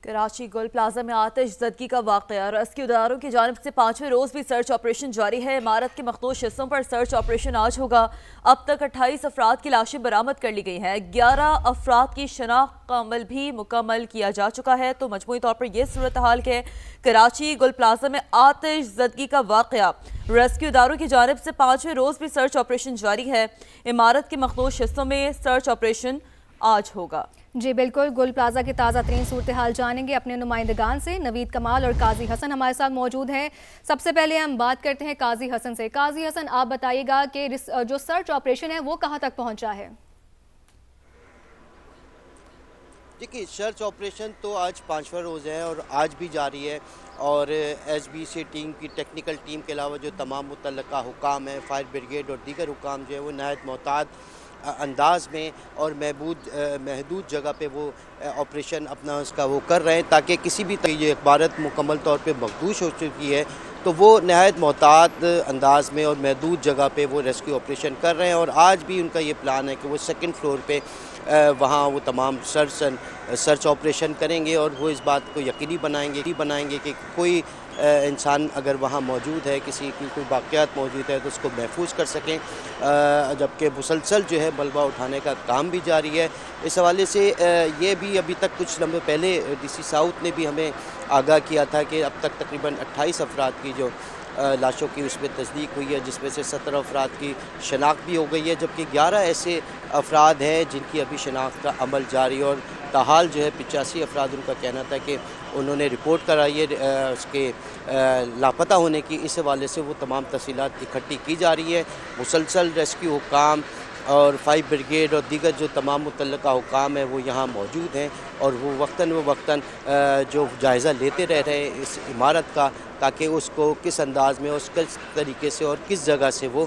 کراچی گل plaza میں آتش زدگی کا واقعہ، ریسکیو اداروں کی جانب سے 5ویں روز بھی سرچ آپریشن جاری ہے۔ عمارت کے مخدوش حصوں پر سرچ آپریشن آج ہوگا۔ اب تک 28 افراد کی لاشیں برآمد کر لی گئی ہیں، 11 افراد کی شناخت کا عمل بھی مکمل کیا جا چکا ہے۔ تو مجموعی طور پر یہ صورتحال کہ کراچی گل پلازا میں آتش زدگی کا واقعہ، ریسکیو اداروں کی جانب سے 5ویں روز بھی سرچ آپریشن جاری ہے۔ عمارت کے مخدوش حصوں میں سرچ آپریشن آج ہوگا۔ جی بالکل، گل پلازا کی تازہ ترین صورتحال جانیں گے اپنے نمائندگان سے۔ نوید کمال اور قاضی حسن ہمارے ساتھ موجود ہیں۔ سب سے پہلے ہم بات کرتے ہیں قاضی حسن سے۔ قاضی حسن، آپ بتائیے گا کہ جو سرچ آپریشن ہے وہ کہاں تک پہنچا ہے؟ دیکھیے، سرچ آپریشن تو آج 5واں روز ہے اور آج بھی جاری ہے، اور ایس بی سی ٹیم کی ٹیکنیکل ٹیم کے علاوہ جو تمام متعلقہ حکام ہیں، فائر بریگیڈ اور دیگر حکام جو ہیں وہ نہایت محتاط انداز میں اور محدود جگہ پہ وہ آپریشن اپنا اس کا وہ کر رہے ہیں، تاکہ کسی بھی طرح یہ عمارت مکمل طور پہ مخدوش ہو چکی ہے تو وہ نہایت محتاط انداز میں اور محدود جگہ پہ وہ ریسکیو آپریشن کر رہے ہیں۔ اور آج بھی ان کا یہ پلان ہے کہ وہ 2nd فلور پہ وہاں وہ تمام سرچ آپریشن کریں گے، اور وہ اس بات کو یقینی بنائیں گے کہ کوئی انسان اگر وہاں موجود ہے، کسی کی کوئی باقیات موجود ہے تو اس کو محفوظ کر سکیں، جبکہ مسلسل جو ہے ملبہ اٹھانے کا کام بھی جاری ہے۔ اس حوالے سے یہ بھی ابھی تک کچھ لمحے پہلے ڈی سی ساؤتھ نے بھی ہمیں آگاہ کیا تھا کہ اب تک تقریباً 28 افراد کی جو لاشوں کی اس میں تصدیق ہوئی ہے، جس میں سے 17 افراد کی شناخت بھی ہو گئی ہے، جبکہ 11 ایسے افراد ہیں جن کی ابھی شناخت کا عمل جاری ہے، اور تاحال جو ہے 85 افراد ان کا کہنا تھا کہ انہوں نے رپورٹ کرائی ہے اس کے لاپتہ ہونے کی۔ اس حوالے سے وہ تمام تفصیلات اکٹھی کی جا رہی ہے۔ مسلسل ریسکیو حکام اور فائر بریگیڈ اور دیگر جو تمام متعلقہ حکام ہیں وہ یہاں موجود ہیں، اور وہ وقتاً جو جائزہ لیتے رہ رہے ہیں اس عمارت کا، تاکہ اس کو کس انداز میں، اس کس طریقے سے اور کس جگہ سے وہ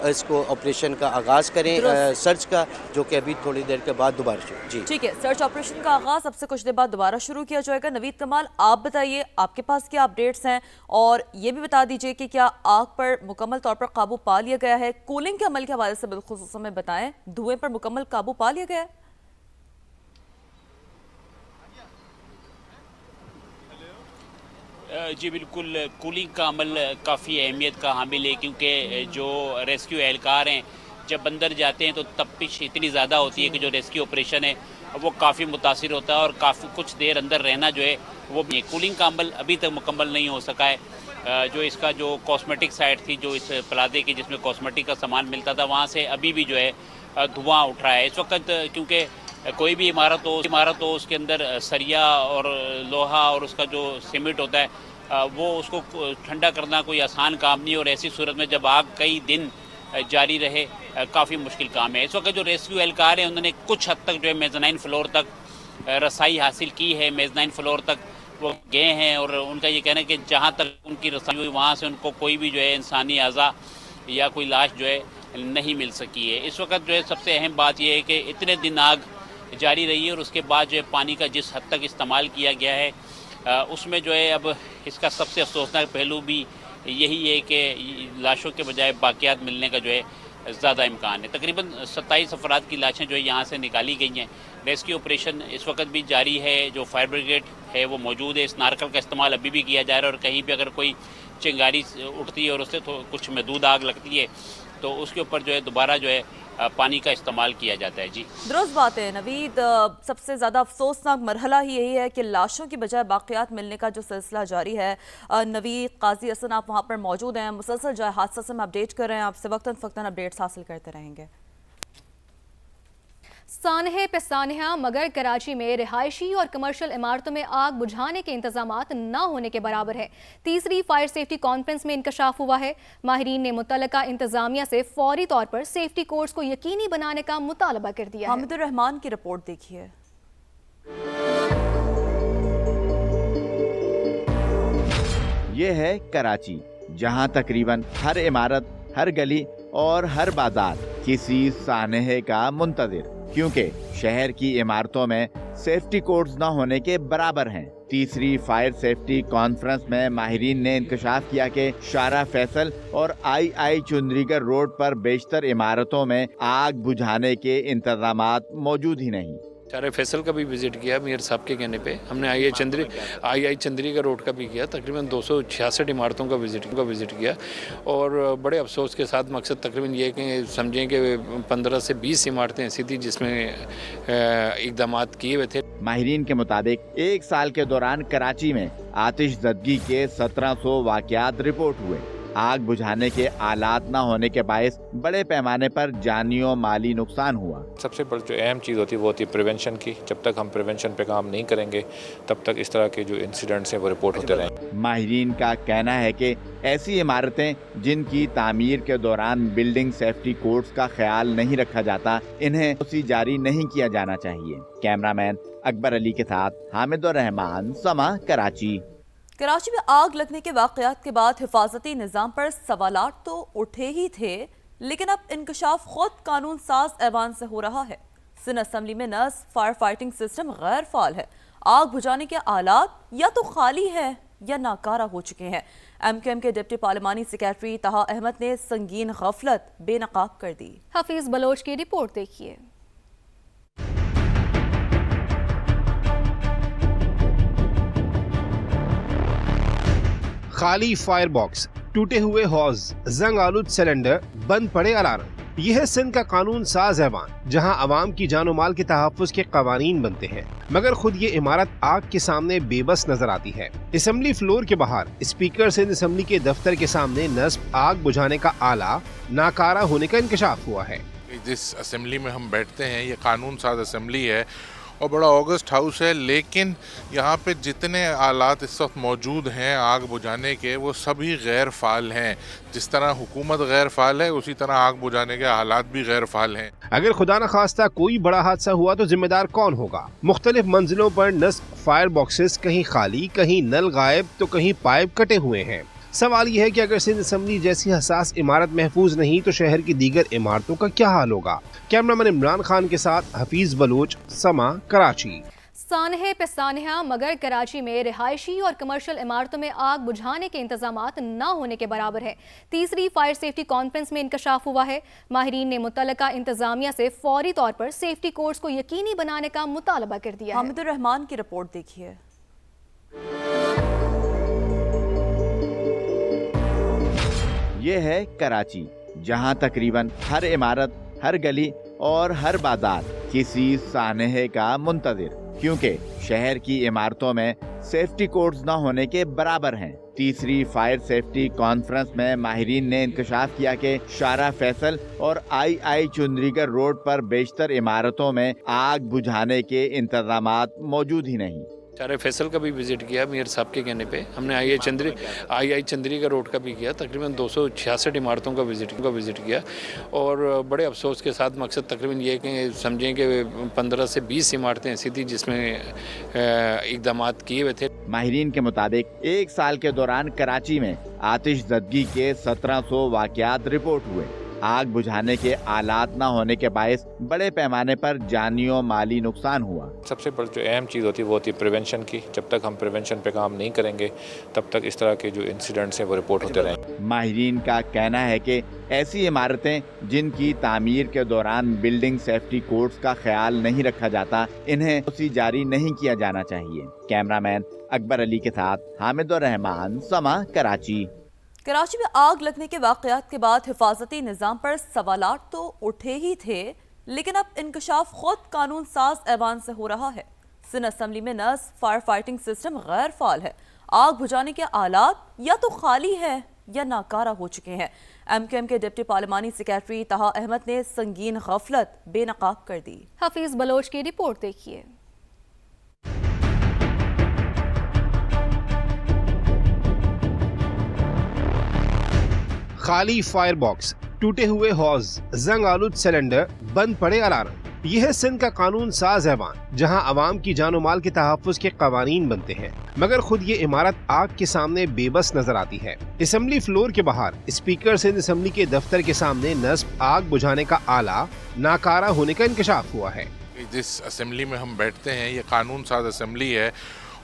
اس کو آپریشن کا آغاز کریں، سرچ کا، جو کہ ابھی تھوڑی دیر کے بعد دوبارہ شروع۔ ٹھیک ہے، سرچ آپریشن کا آغاز اب سے کچھ دیر بعد دوبارہ شروع کیا جائے گا۔ نوید کمال، آپ بتائیے آپ کے پاس کیا اپڈیٹس ہیں، اور یہ بھی بتا دیجئے کہ کیا آگ پر مکمل طور پر قابو پا لیا گیا ہے؟ کولنگ کے عمل کے حوالے سے بالخصوص ہمیں بتائیں، دھوئیں پر مکمل قابو پا لیا گیا ہے؟ جی بالکل، کولنگ کا عمل کافی اہمیت کا حامل ہے، کیونکہ جو ریسکیو اہلکار ہیں جب اندر جاتے ہیں تو تپش اتنی زیادہ ہوتی ہے کہ جو ریسکیو آپریشن ہے وہ کافی متاثر ہوتا ہے، اور کافی کچھ دیر اندر رہنا جو ہے وہ بھی کولنگ کا عمل ابھی تک مکمل نہیں ہو سکا ہے۔ جو اس کا جو کاسمیٹک سائٹ تھی، جو اس پلازے کی جس میں کاسمیٹک کا سامان ملتا تھا، وہاں سے ابھی بھی جو ہے دھواں اٹھ رہا ہے اس وقت، کیونکہ کوئی بھی عمارت ہو اس کے اندر سریا اور لوہا اور اس کا جو سیمنٹ ہوتا ہے وہ اس کو ٹھنڈا کرنا کوئی آسان کام نہیں، اور ایسی صورت میں جب آگ کئی دن جاری رہے کافی مشکل کام ہے۔ اس وقت جو ریسکیو اہلکار ہیں انہوں نے کچھ حد تک جو ہے میزنائن فلور تک رسائی حاصل کی ہے، میزنائن فلور تک وہ گئے ہیں، اور ان کا یہ کہنا ہے کہ جہاں تک ان کی رسائی ہوئی وہاں سے ان کو کوئی بھی جو ہے انسانی اعضاء یا کوئی لاش جو ہے نہیں مل سکی ہے۔ اس وقت جو ہے سب سے اہم بات یہ ہے کہ اتنے دن آگ جاری رہی ہے، اور اس کے بعد جو ہے پانی کا جس حد تک استعمال کیا گیا ہے اس میں جو ہے اب اس کا سب سے افسوسناک پہلو بھی یہی ہے کہ لاشوں کے بجائے باقیات ملنے کا جو ہے زیادہ امکان ہے۔ تقریباً 27 افراد کی لاشیں جو ہے یہاں سے نکالی گئی ہیں۔ ریسکیو آپریشن اس وقت بھی جاری ہے، جو فائر بریگیڈ ہے وہ موجود ہے، سنارکل کا استعمال ابھی بھی کیا جا رہا ہے، اور کہیں بھی اگر کوئی چنگاری اٹھتی ہے اور اس سے کچھ محدود آگ لگتی ہے تو اس کے اوپر جو ہے دوبارہ جو ہے پانی کا استعمال کیا جاتا ہے۔ جی درست بات ہے نوید، سب سے زیادہ افسوسناک مرحلہ ہی یہی ہے کہ لاشوں کی بجائے باقیات ملنے کا جو سلسلہ جاری ہے۔ نوید، قاضی حسن، آپ وہاں پر موجود ہیں، مسلسل جو ہے حادثہ سے ہم اپڈیٹ کر رہے ہیں، آپ سے وقتاً فوقتاً اپڈیٹس حاصل کرتے رہیں گے۔ سانحے پہ سانحہ، مگر کراچی میں رہائشی اور کمرشل عمارتوں میں آگ بجھانے کے انتظامات نہ ہونے کے برابر ہے۔ تیسری فائر سیفٹی کانفرنس میں انکشاف ہوا ہے۔ ماہرین نے متعلقہ انتظامیہ سے فوری طور پر سیفٹی کورس کو یقینی بنانے کا مطالبہ کر دیا ہے۔ حامد الرحمان کی رپورٹ دیکھیے۔ یہ ہے کراچی، جہاں تقریباً ہر عمارت، ہر گلی اور ہر بازار کسی سانحے کا منتظر، کیونکہ شہر کی عمارتوں میں سیفٹی کوڈز نہ ہونے کے برابر ہیں۔ تیسری فائر سیفٹی کانفرنس میں ماہرین نے انکشاف کیا کہ شارع فیصل اور آئی چندری گڑھ روڈ پر بیشتر عمارتوں میں آگ بجھانے کے انتظامات موجود ہی نہیں۔ चारे फैसल का भी विज़िट किया मेयर साहब के कहने पे। हमने आई चंद्री का रोड का भी किया। तकरीबन 266 इमारतों का विज़िट किया और बड़े अफसोस के साथ मकसद तकरीबन ये कि समझें कि 15 से 20 इमारतें ऐसी थी जिसमें इक़दामात किए हुए थे। माहिरीन के मुताबिक एक साल के दौरान कराची में आतिशज़दगी के 1700 वाक़यात रिपोर्ट हुए। आग बुझाने के आलात न होने के बायस बड़े पैमाने पर जानी और माली नुकसान हुआ। सबसे बड़ी जो अहम चीज़ होती है वो होती है प्रिवेंशन की। जब तक हम प्रिवेंशन पे काम नहीं करेंगे तब तक इस तरह के जो इंसिडेंट्स हैं वो रिपोर्ट होते रहेंगे। माहिरीन का कहना है कि ऐसी इमारतें जिनकी तामीर के दौरान बिल्डिंग सेफ्टी कोड्स का ख्याल नहीं रखा जाता, इन्हें उसी जारी नहीं किया जाना चाहिए। कैमरामैन अकबर अली के साथ हामिद और रहमान, समा, कराची। कराची में आग लगने के वाक़यात के बाद हिफाजती निज़ाम पर सवालात तो उठे ही थे, लेकिन अब इंकशाफ खुद कानून साज ऐवान से हो रहा है। सिंध असम्बली में नस्ब फायर फाइटिंग सिस्टम गैर फाल है। आग बुझाने के आलात या तो खाली है या नाकारा हो चुके हैं। MQM के डिप्टी पार्लिमानी सेक्रेटरी तहा अहमद ने संगीन गफलत बेनकाब कर दी। हफीज बलोच की रिपोर्ट देखिए। खाली फायर बॉक्स, टूटे हुए हौज, जंग आलूद सिलेंडर, बंद पड़े अलार्म। यह है सिंध का कानून साज ऐवान, जहां अवाम की जानो माल के तहफ़्फ़ुज़ के कवानीन बनते हैं, मगर खुद ये इमारत आग के सामने बेबस नजर आती है। असम्बली फ्लोर के बाहर स्पीकर सिंध असम्बली के दफ्तर के सामने नस्ब आग बुझाने का आला नाकारा होने का इंकशाफ हुआ है। जिस असम्बली में हम बैठते हैं ये कानून साज असम्बली है और बड़ा ऑगस्ट हाउस है, लेकिन यहाँ पे जितने आलात इस वक्त मौजूद हैं आग बुझाने के वो सभी गैर फ़ाल हैं। जिस तरह हुकूमत गैर फ़ाल है उसी तरह आग बुझाने के हालात भी गैर फ़ाल हैं। अगर खुदा न खास्ता कोई बड़ा हादसा हुआ तो जिम्मेदार कौन होगा? मुख्तलिफ मंजिलों पर नस्ब फायर बॉक्सेस कहीं खाली, कहीं नल गायब तो कहीं पाइप कटे हुए हैं। सवाल यह है कि अगर सिंध असम्बली जैसी हसास इमारत महफूज नहीं तो शहर की दीगर इमारतों का क्या हाल होगा? कैमरामैन इमरान खान के साथ हफीज बलोच, समा, कराची। सानहे पे सानहा मगर कराची में रिहायशी और कमर्शियल इमारतों में आग बुझाने के इंतजामात न होने के बराबर है। तीसरी फायर सेफ्टी कॉन्फ्रेंस में इंकशाफ हुआ है। माहिरीन ने मुतल्लका इंतजामिया से फौरी तौर पर सेफ्टी कोड्स को यकीनी बनाने का मुतालबा कर दिया है। हामिद रहमान की रिपोर्ट देखिए। ये है कराची, जहां तकरीबन हर इमारत, हर गली और हर बाजार किसी सानहे का मुंतज़िर, क्योंकि शहर की इमारतों में सेफ्टी कोड्स न होने के बराबर हैं। तीसरी फायर सेफ्टी कॉन्फ्रेंस में माहिरीन ने इंकशाफ किया कि शारा फैसल और आई चुंदरीगर रोड पर बेशतर इमारतों में आग बुझाने के इंतजामात मौजूद ही नहीं। चारे फैसल का भी विज़िट किया मेयर साहब के कहने पे। हमने आई चंद्री का रोड का भी किया। तकरीबन 266 इमारतों का विज़िट किया और बड़े अफसोस के साथ मकसद तकरीबन ये कि समझें कि 15 से 20 इमारतें ऐसी थी जिसमें इक़दामात किए हुए थे। माहिरीन के मुताबिक एक साल के दौरान कराची में आतिशज़दगी के 1700 वाक़यात रिपोर्ट हुए। आग बुझाने के आलात न होने के बायस बड़े पैमाने पर जानी और माली नुकसान हुआ। सबसे बड़ी जो अहम चीज़ होती है वो होती है प्रिवेंशन की। जब तक हम प्रिवेंशन पे काम नहीं करेंगे तब तक इस तरह के जो इंसिडेंट्स हैं वो रिपोर्ट होते रहेंगे। माहिरीन का कहना है कि ऐसी इमारतें जिनकी तामीर के दौरान बिल्डिंग सेफ्टी कोड्स का ख्याल नहीं रखा जाता, इन्हें उसी जारी नहीं किया जाना चाहिए। कैमरामैन अकबर अली के साथ हामिद और रहमान, समा, कराची। कराची में आग लगने के वाक़यात के बाद हिफाजती निज़ाम पर सवालात तो उठे ही थे, लेकिन अब इंकशाफ खुद कानून साज ऐवान से हो रहा है। सिंध असम्बली में नस्ब फायर फाइटिंग सिस्टम गैर फाल है। आग बुझाने के आलात या तो खाली है या नाकारा हो चुके हैं। MQM के डिप्टी पार्लिमानी सेक्रेटरी तहा अहमद ने संगीन गफलत बेनकाब कर दी। हफीज बलोच की रिपोर्ट देखिए। खाली फायर बॉक्स, टूटे हुए हौज, जंग आलूद सिलेंडर, बंद पड़े अलार्म। यह है सिंध का कानून साज ऐवान, जहां अवाम की जानो माल के तहफ़्फ़ुज़ के कवानीन बनते हैं, मगर खुद ये इमारत आग के सामने बेबस नजर आती है। असम्बली फ्लोर के बाहर स्पीकर सिंध असम्बली के दफ्तर के सामने नस्ब आग बुझाने का आला नाकारा होने का इंकशाफ हुआ है। जिस असम्बली में हम बैठते हैं ये कानून साज असम्बली है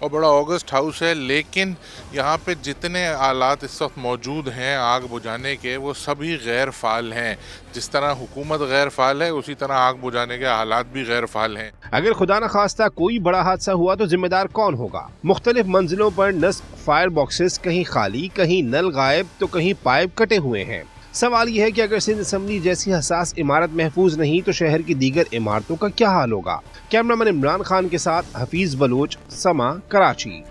और बड़ा ऑगस्ट हाउस है, लेकिन यहाँ पे जितने आलात इस वक्त मौजूद हैं आग बुझाने के वो सभी गैर फाल हैं। जिस तरह हुकूमत गैर फाल है उसी तरह आग बुझाने के हालात भी गैर फाल हैं। अगर खुदा न खास्ता कोई बड़ा हादसा हुआ तो जिम्मेदार कौन होगा? मुख्तलिफ मंजिलों पर नस्ब फायर बॉक्सेस कहीं खाली, कहीं नल गायब तो कहीं पाइप कटे हुए हैं। सवाल यह है कि अगर सिंध असेंबली जैसी हसास इमारत महफूज नहीं तो शहर की दीगर इमारतों का क्या हाल होगा? कैमरामैन इमरान खान के साथ हफीज बलोच, समा, कराची।